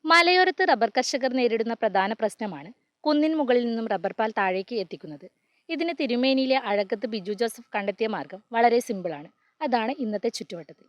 മലയോരത്ത് rubber കർഷകർ നേരിടുന്ന പ്രധാന പ്രശ്നമാണ് കുന്നിൻ മുകളിൽ നിന്നും റബ്ബർ പാൽ താഴേക്ക് എത്തിക്കുന്നത്. ഇതിന് തിരുമേനിയിലെ അഴകത്ത് ബിജു ജോസഫ് കണ്ടെത്തിയ മാർഗം വളരെ സിമ്പിളാണ്. അതാണ് ഇന്നത്തെ ചുറ്റുവട്ടത്തിൽ.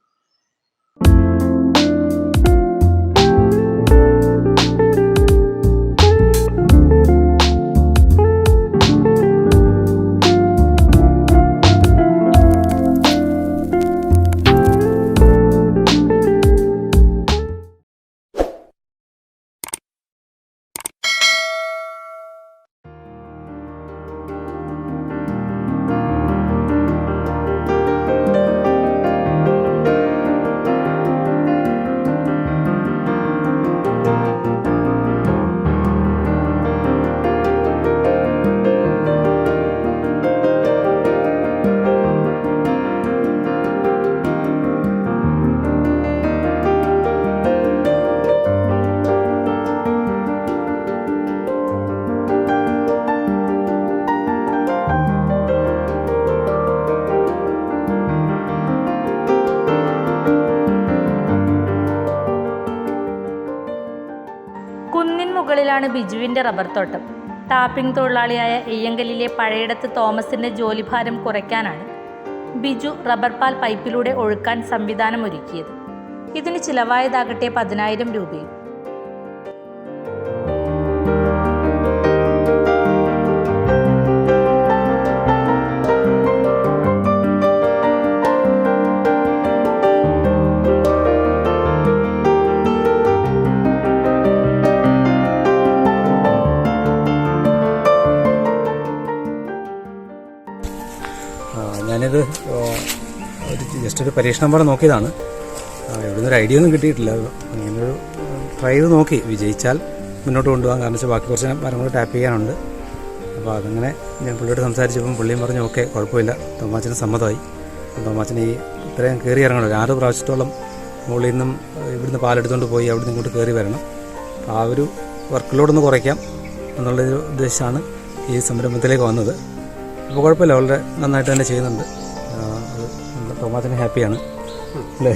കുന്നിൻ മുകളിലാണ് ബിജുവിൻ്റെ റബ്ബർ തോട്ടം. ടാപ്പിംഗ് തൊഴിലാളിയായ എയ്യങ്കലിലെ പഴയിടത്ത് തോമസിൻ്റെ ജോലിഭാരം കുറയ്ക്കാനാണ് ബിജു റബ്ബർ പാൽ പൈപ്പിലൂടെ ഒഴുക്കാൻ സംവിധാനമൊരുക്കിയത്. ഇതിന് ചിലവായതാകട്ടെ 10,000 രൂപയും. ഞാനിത് ജസ്റ്റ് ഒരു പരീക്ഷണം പോലെ നോക്കിയതാണ്. എവിടുന്ന് ഒരു ഐഡിയ ഒന്നും കിട്ടിയിട്ടില്ല. ഇങ്ങനൊരു ട്രൈ ചെയ്ത് നോക്കി. വിജയിച്ചാൽ മുന്നോട്ട് കൊണ്ടുപോകാൻ. കാരണം വെച്ചാൽ ബാക്കി കുറച്ച് മരങ്ങൾ ടാപ്പ് ചെയ്യാനുണ്ട്. അപ്പോൾ അതങ്ങനെ ഞാൻ പുള്ളിയോട് സംസാരിച്ചപ്പം പുള്ളിയും പറഞ്ഞു ഓക്കെ കുഴപ്പമില്ല. തോമാച്ചന് സമ്മതമായി. തോമാച്ചൻ ഈ ഇത്രയും കയറി ഇറങ്ങണം. 6 പ്രാവശ്യത്തോളം മുകളിൽ നിന്നും ഇവിടുന്ന് പാലെടുത്തുകൊണ്ട് പോയി അവിടുന്ന് ഇങ്ങോട്ട് കയറി വരണം. അപ്പോൾ ആ ഒരു വർക്ക് ലോഡൊന്ന് കുറയ്ക്കാം എന്നുള്ളൊരു ഉദ്ദേശമാണ് ഈ സംരംഭത്തിലേക്ക് വന്നത്. അപ്പോൾ കുഴപ്പമില്ല, വളരെ നന്നായിട്ട് തന്നെ ചെയ്യുന്നുണ്ട്. തോമാച്ചന് ഹാപ്പിയാണ് അല്ലേ?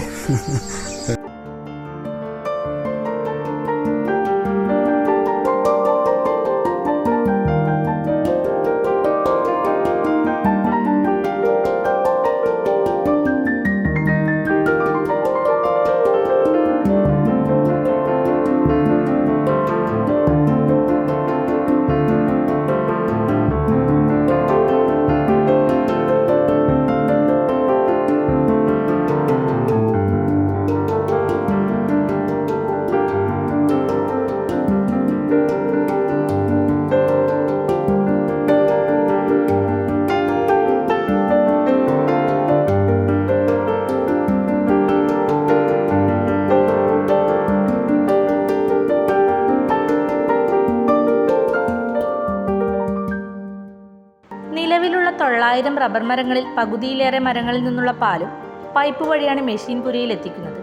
നിലവിലുള്ള 900 റബ്ബർ മരങ്ങളിൽ പകുതിയിലേറെ മരങ്ങളിൽ നിന്നുള്ള പാലും പൈപ്പ് വഴിയാണ് മെഷീൻ പുരയിൽ എത്തിക്കുന്നത്.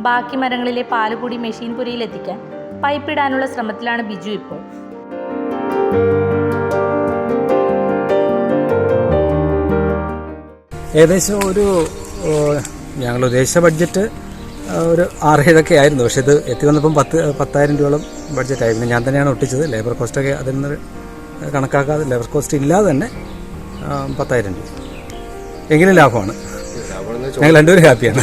ബാക്കി മരങ്ങളിലെ പാല് കൂടി മെഷീൻ പുരയിൽ എത്തിക്കാൻ പൈപ്പ് ഇടാനുള്ള ശ്രമത്തിലാണ് ബിജു ഇപ്പോൾ. ഏകദേശം ഒരു ഞങ്ങൾ ഉദ്ദേശിച്ച ബഡ്ജറ്റ് ഒരു 6-7 ആയിരുന്നു. പക്ഷേ ഇത് എത്തി വന്നപ്പം 10,000 രൂപയോളം ബഡ്ജറ്റായി. പിന്നെ ഞാൻ തന്നെയാണ് ഒട്ടിച്ചത്. ലേബർ കോസ്റ്റൊക്കെ അതിൽ നിന്ന് കണക്കാക്കാതെ ലേബർ കോസ്റ്റ് ഇല്ലാതെ തന്നെ 10,000 രൂപ. എങ്കിലും ലാഭമാണ്. ഞങ്ങൾ രണ്ടുപേരും ഹാപ്പിയാണ്.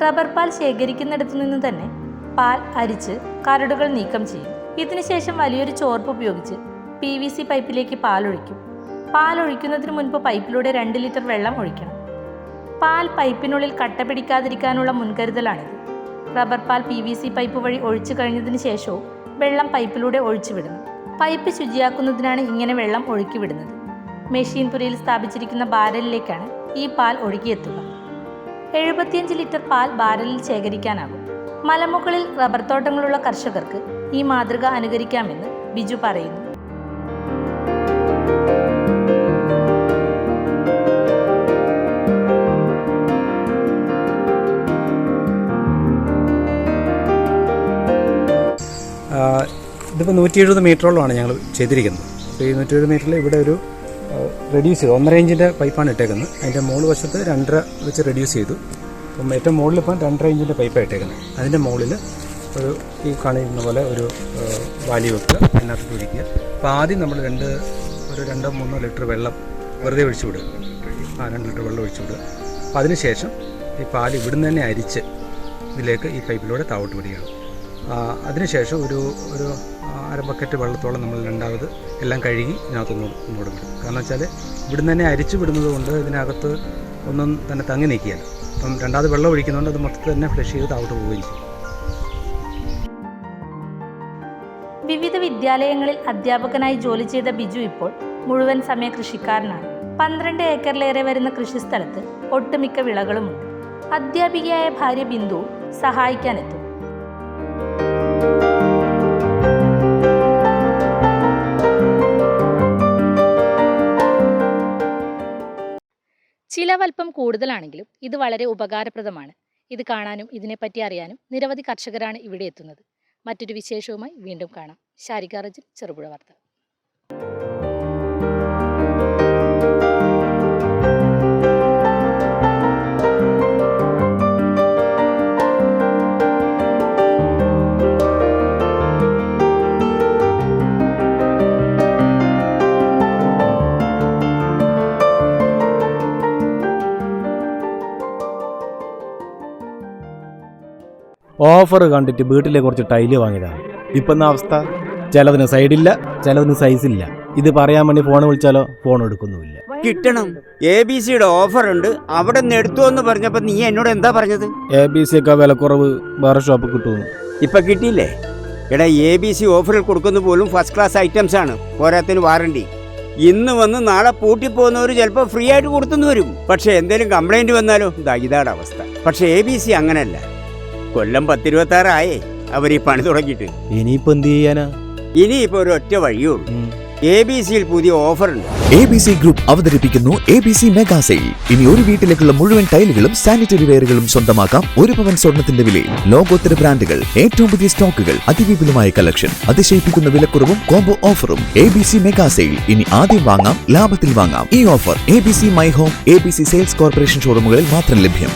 റബ്ബർ പാൽ ശേഖരിക്കുന്നിടത്തു നിന്ന് തന്നെ പാൽ അരിച്ച് കരടുകൾ നീക്കം ചെയ്യും. ഇതിനുശേഷം വലിയൊരു ചോർപ്പ് ഉപയോഗിച്ച് PVC പൈപ്പിലേക്ക് പാലൊഴിക്കും. പാലൊഴിക്കുന്നതിന് മുൻപ് പൈപ്പിലൂടെ 2 ലിറ്റർ വെള്ളം ഒഴിക്കണം. പാൽ പൈപ്പിനുള്ളിൽ കട്ട പിടിക്കാതിരിക്കാനുള്ള മുൻകരുതലാണിത്. റബ്ബർ പാൽ PVC പൈപ്പ് വഴി ഒഴിച്ചു കഴിഞ്ഞതിന് ശേഷവും വെള്ളം പൈപ്പിലൂടെ ഒഴിച്ചു വിടണം. പൈപ്പ് ശുചിയാക്കുന്നതിനാണ് ഇങ്ങനെ വെള്ളം ഒഴുക്കി വിടുന്നത്. മെഷീൻ പുരയിൽ സ്ഥാപിച്ചിരിക്കുന്ന ബാരലിലേക്കാണ് ഈ പാൽ ഒഴുകിയെത്തുക. 75 ലിറ്റർ പാൽ ബാരലിൽ ശേഖരിക്കാനാകും. മലമുകളിൽ റബ്ബർ തോട്ടങ്ങളുള്ള കർഷകർക്ക് ഈ മാതൃക അനുകരിക്കാമെന്ന് ബിജു പറയുന്നു. ഇതിപ്പോൾ 170 മീറ്ററോളമാണ് ഞങ്ങൾ ചെയ്തിരിക്കുന്നത്. അപ്പോൾ ഈ 170 മീറ്ററിൽ ഇവിടെ ഒരു റെഡ്യൂസ് ചെയ്തു, 1.5 ഇഞ്ചിൻ്റെ പൈപ്പാണ് ഇട്ടേക്കുന്നത്. അതിൻ്റെ മുകളിൽ വശത്ത് 2.5 വെച്ച് റെഡ്യൂസ് ചെയ്തു. അപ്പം ഏറ്റവും മുകളിൽ ഇപ്പം 2.5 ഇഞ്ചിൻ്റെ പൈപ്പാണ് ഇട്ടേക്കുന്നത്. അതിൻ്റെ മുകളിൽ ഒരു ഈ കാണിക്കുന്ന പോലെ ഒരു വാലി വെക്കുക, അതിനകത്ത് ഒഴിക്കുക. അപ്പോൾ ആദ്യം നമ്മൾ ഒരു 2-3 ലിറ്റർ വെള്ളം വെറുതെ ഒഴിച്ചു വിടുക. 2 ലിറ്റർ വെള്ളം ഒഴിച്ചു വിടുക. അപ്പോൾ അതിനുശേഷം ഈ പാൽ ഇവിടുന്ന് തന്നെ അരിച്ച് ഇതിലേക്ക് ഈ പൈപ്പിലൂടെ താവോട്ട് വിടുകയാണ്. അതിനുശേഷം ഒരു 1/2 ബക്കറ്റ് വെള്ളത്തോളം നമ്മൾ രണ്ടാമത് എല്ലാം കഴുകി ഇതിനകത്ത് ഒന്നുകൂടെ വിടും. കാരണം വെച്ചാൽ ഇവിടുന്ന് തന്നെ അരിച്ച് വിടുന്നത് കൊണ്ട് ഇതിനകത്ത് ഒന്നും തന്നെ തങ്ങി നിൽക്കുകയില്ല. അപ്പം രണ്ടാമത് വെള്ളം ഒഴിക്കുന്നതുകൊണ്ട് അത് മൊത്തത്തിൽ തന്നെ ഫ്ലഷ് ചെയ്ത് താവോട്ട് പോവുകയും ചെയ്യും. വിവിധ വിദ്യാലയങ്ങളിൽ അധ്യാപകനായി ജോലി ചെയ്ത ബിജു ഇപ്പോൾ മുഴുവൻ സമയ കൃഷിക്കാരനാണ്. 12 ഏക്കറിലേറെ വരുന്ന കൃഷിസ്ഥലത്ത് ഒട്ടുമിക്ക വിളകളുമുണ്ട്. അധ്യാപികയായ ഭാര്യ ബിന്ദു സഹായിക്കാനെത്തും. ചിലവൽപ്പം കൂടുതലാണെങ്കിലും ഇത് വളരെ ഉപകാരപ്രദമാണ്. ഇത് കാണാനും ഇതിനെപ്പറ്റി അറിയാനും നിരവധി കർഷകരാണ് ഇവിടെ എത്തുന്നത്. മറ്റൊരു വിശേഷവുമായി വീണ്ടും കാണാം. ശാരിക റജൻ, ചെറുപുഴ വാർത്ത. ഓഫർ കണ്ടിട്ട് വീട്ടിലെ കുറച്ച് ടൈല് വാങ്ങിയതാണ്. ഇപ്പം അവസ്ഥ, ചിലതിന് സൈഡില്ല, ചിലതിന് സൈസില്ല. ഇത് പറയാൻ വേണ്ടി ഫോൺ വിളിച്ചാലോ ഫോൺ എടുക്കുന്നുമില്ല. കിട്ടണം. ABC-യുടെ ഓഫർ ഉണ്ട്, അവിടെ നിന്ന് എടുത്തു എന്ന് പറഞ്ഞപ്പോൾ നീ എന്നോട് എന്താ പറഞ്ഞത്? ABC ഒക്കെ വിലക്കുറവ് വേറെ ഷോപ്പ് കിട്ടുമെന്ന്. ഇപ്പൊ കിട്ടിയില്ലേ? എടാ, ABC ഓഫറിൽ കൊടുക്കുന്ന പോലും ഫസ്റ്റ് ക്ലാസ് ഐറ്റംസ് ആണ്. പോരാത്തിന് വാറണ്ടി. ഇന്ന് വന്ന് നാളെ പൂട്ടിപ്പോകുന്നവർ ചിലപ്പോൾ ഫ്രീ ആയിട്ട് കൊടുത്തു വരും. പക്ഷെ എന്തെങ്കിലും കംപ്ലൈന്റ് വന്നാലോ? ഇതാണ് അവസ്ഥ. പക്ഷെ ABC അങ്ങനല്ല. കൊല്ലം 10-26 ആയേ അവർ ഈ പണി തുടങ്ങിയിട്ട്. ഇനിയിപ്പോ എന്ത് ചെയ്യാനാ? ഇനിയിപ്പോ ഒരു ഒറ്റ വഴിയുള്ളൂ. ABC-യിൽ പുതിയ ഓഫർ ഉണ്ട്. ABC ഗ്രൂപ്പ് അവതരിപ്പിക്കുന്നു ABC മെഗാ സെയിൽ. ഇനി ഒരു വീട്ടിലേക്കുള്ള മുഴുവൻ ടൈലുകളും സാനിറ്ററി വെയറുകളും സ്വന്തമാക്കാം 1 പവൻ സ്വർണത്തിന്റെ വിലയിൽ. ലോകോത്തര ബ്രാൻഡുകൾ, ഏറ്റവും പുതിയ സ്റ്റോക്കുകൾ, അതിവിപുലമായ കളക്ഷൻ, അതിശയിപ്പിക്കുന്ന വിലക്കുറവും കോംബോ ഓഫറും. ABC mega sale. ഇനി ആദ്യം വാങ്ങാം, ലാഭത്തിൽ വാങ്ങാം. ഈ offer ABC my home, ABC sales corporation ഷോറൂമുകളിൽ മാത്രം ലഭ്യം.